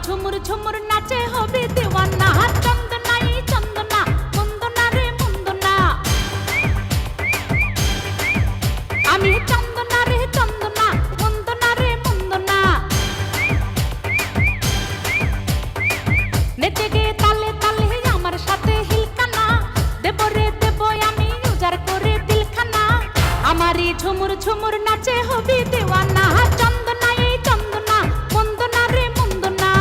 ঝুমুর ঝুমুর নাচে হবে দেওয়ানা চন্দনাই চন্দনা বন্দনা রে বন্দনা আমি চন্দনা রে চন্দনা বন্দনা রে বন্দনা নেচে গে তালে তালে আমার সাথে হিলকানা দেব রে দেব আমি উজাড় করে দিলখানা আমারই ঝুমুর ঝুমুর নাচে হবে দেওয়ানা চন্দনাই চন্দনা বন্দনা রে বন্দনা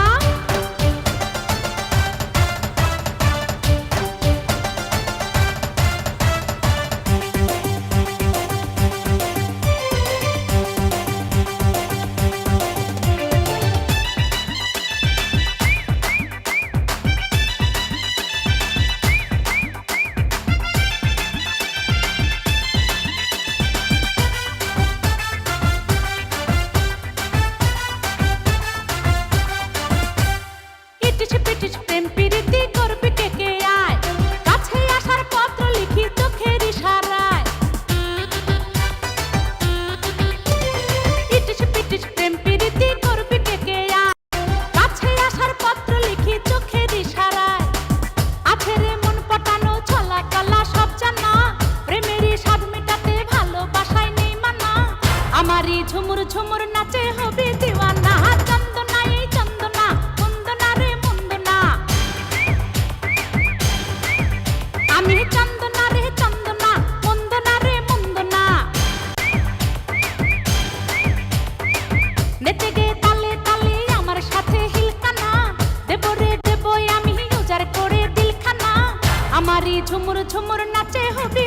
প্রেম প্রীতি করবি কে কে আয় কাছে আসার পত্র লিখি চোখের ইশারায় ইটিস পিটিস প্রেম প্রীতি করবি কে কে আয় কাছে আসার পত্র লিখি চোখের ইশারায় আছে রে মন পটানো ছলা কলা সব জানা প্রেমেরই স্বাদ মেটাতে ভালোবাসায় নেই মানা আমারই ঝুমুর ঝুমুর নাচে হবে দিওয়ানা চন্দনাই চন্দনা বন্দনা রে বন্দনা আমি চন্দনা রে চন্দনা বন্দনা রে বন্দনা নেচে গে তালে তালে আমার সাথে হিলকানা দেব রে দেব আমি উজাড় করে দিলখানা আমারই ঝুমুর ঝুমুর নাচে হবে